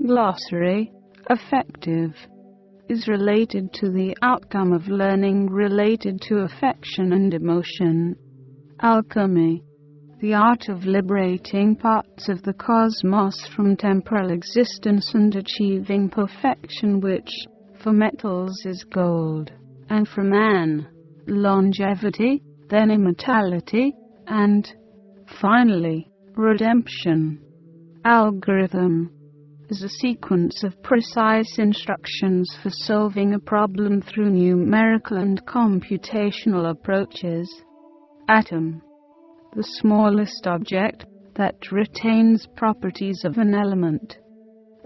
Glossary. Affective is related to the outcome of learning related to affection and emotion. Alchemy, the art of liberating parts of the cosmos from temporal existence and achieving perfection, which, for metals, is gold, and for man, longevity, then immortality, and, finally, redemption. Algorithm is a sequence of precise instructions for solving a problem through numerical and computational approaches. Atom, the smallest object that retains properties of an element,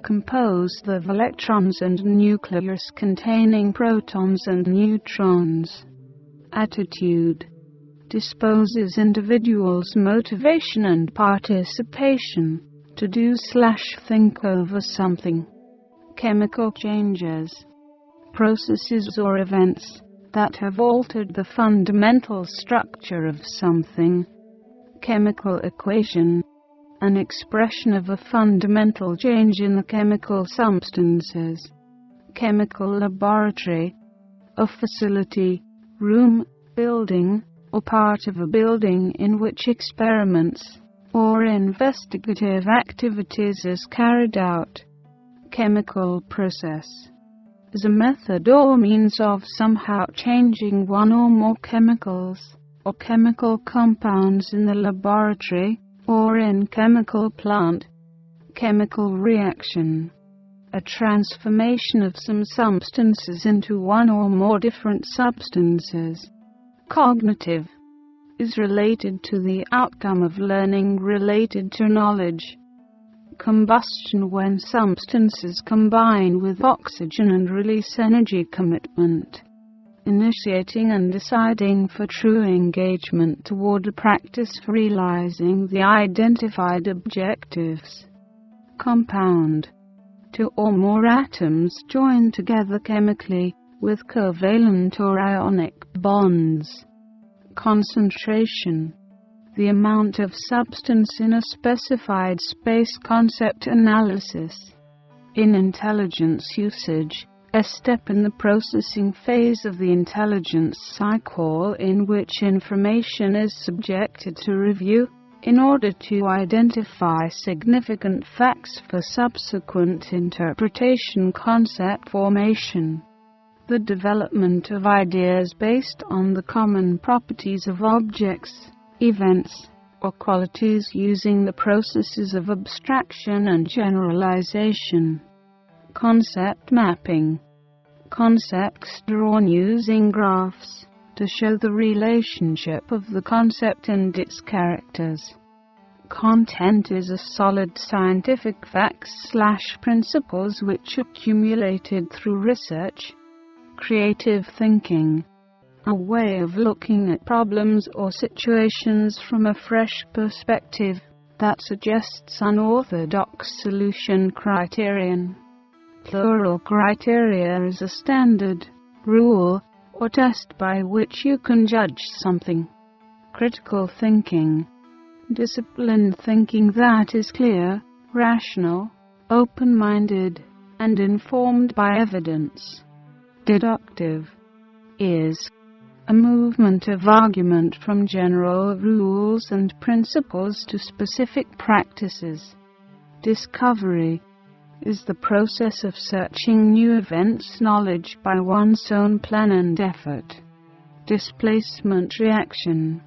composed of electrons and nucleus containing protons and neutrons. Attitude disposes individuals' motivation and participation to do/think over something. Chemical changes, processes or events that have altered the fundamental structure of something. Chemical equation, an expression of a fundamental change in the chemical substances. Chemical laboratory, a facility, room, building, or part of a building in which experiments or investigative activities is carried out. Chemical process is a method or means of somehow changing one or more chemicals or chemical compounds in the laboratory or in chemical plant. Chemical reaction, a transformation of some substances into one or more different substances. Cognitive is related to the outcome of learning related to knowledge. Combustion, when substances combine with oxygen and release energy. Commitment, initiating and deciding for true engagement toward a practice for realizing the identified objectives. Compound, two or more atoms joined together chemically with covalent or ionic bonds. Concentration, the amount of substance in a specified space. Concept analysis, in intelligence usage, a step in the processing phase of the intelligence cycle in which information is subjected to review in order to identify significant facts for subsequent interpretation. Concept formation, the development of ideas based on the common properties of objects, events, or qualities using the processes of abstraction and generalization. Concept mapping, concepts drawn using graphs to show the relationship of the concept and its characters. Content is a solid scientific facts/principles which accumulated through research. Creative thinking, a way of looking at problems or situations from a fresh perspective that suggests unorthodox solution. Criterion, plural criteria is a standard, rule, or test by which you can judge something. Critical thinking, disciplined thinking that is clear, rational, open-minded, and informed by evidence. Deductive is a movement of argument from general rules and principles to specific practices. Discovery is the process of searching new events, knowledge by one's own plan and effort. Displacement reaction,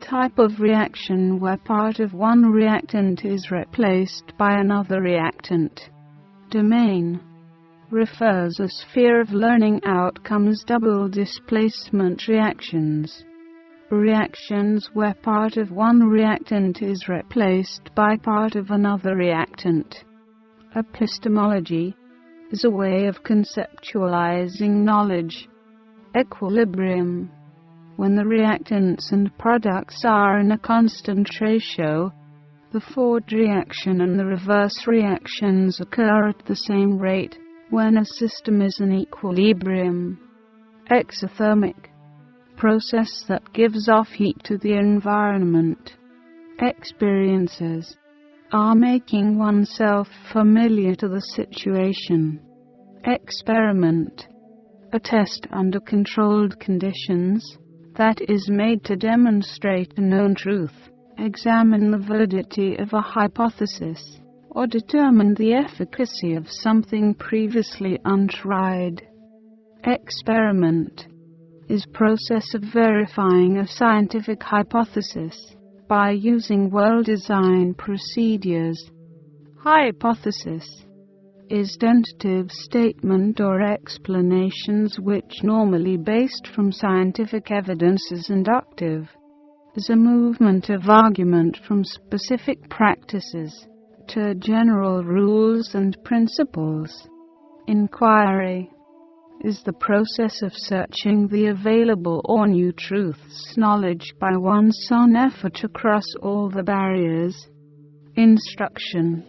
type of reaction where part of one reactant is replaced by another reactant. Domain refers a sphere of learning outcomes. Double displacement reactions, reactions where part of one reactant is replaced by part of another reactant. Epistemology is a way of conceptualizing knowledge. Equilibrium, when the reactants and products are in a constant ratio, the forward reaction and the reverse reactions occur at the same rate when a system is in equilibrium. Exothermic, process that gives off heat to the environment. Experiences, are making oneself familiar to the situation. Experiment, a test under controlled conditions, that is made to demonstrate a known truth, examine the validity of a hypothesis, or determine the efficacy of something previously untried. Experiment is process of verifying a scientific hypothesis by using well-designed procedures. Hypothesis is tentative statement or explanations which, normally based from scientific evidence, is inductive, is a movement of argument from specific practices to general rules and principles. Inquiry is the process of searching the available or new truths, knowledge by one's own effort across all the barriers. Instruction,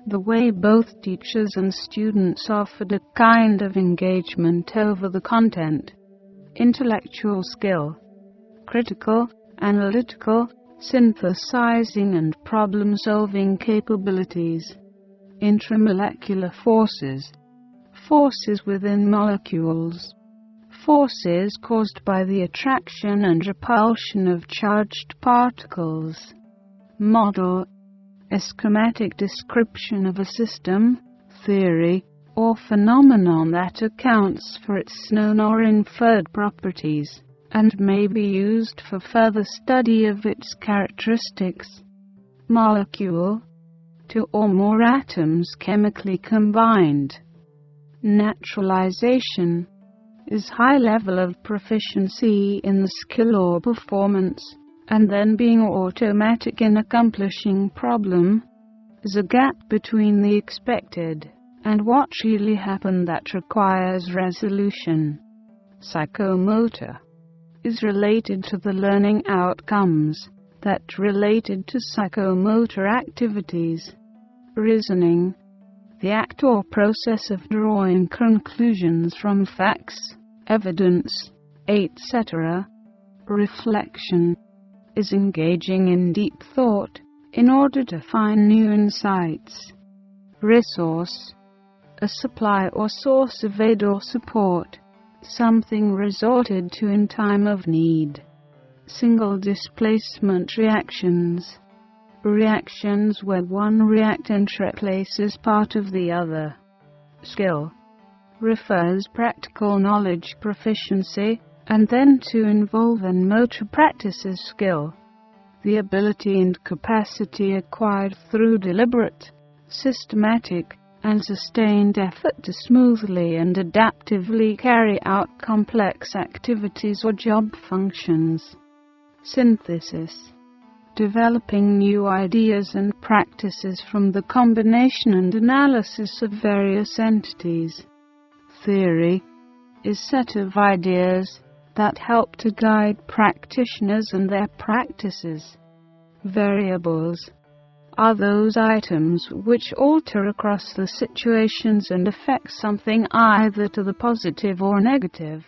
the way both teachers and students offered a kind of engagement over the content. Intellectual skill, critical, analytical, synthesizing and problem-solving capabilities. Intramolecular forces, forces within molecules, forces caused by the attraction and repulsion of charged particles. Model, a schematic description of a system, theory, or phenomenon that accounts for its known or inferred properties, and may be used for further study of its characteristics. Molecule, two or more atoms chemically combined. Naturalization is high level of proficiency in the skill or performance, and then being automatic in accomplishing problem, is a gap between the expected and what really happened that requires resolution. Psychomotor is related to the learning outcomes that related to psychomotor activities. Reasoning, the act or process of drawing conclusions from facts, evidence, etc. Reflection is engaging in deep thought in order to find new insights. Resource, a supply or source of aid or support, something resorted to in time of need. Single displacement reactions, reactions where one reactant replaces part of the other. Skill refers practical knowledge proficiency, and then to involve in motor practices skill, the ability and capacity acquired through deliberate, systematic, and sustained effort to smoothly and adaptively carry out complex activities or job functions. Synthesis, developing new ideas and practices from the combination and analysis of various entities. Theory is set of ideas that help to guide practitioners and their practices. Variables are those items which alter across the situations and affect something either to the positive or negative.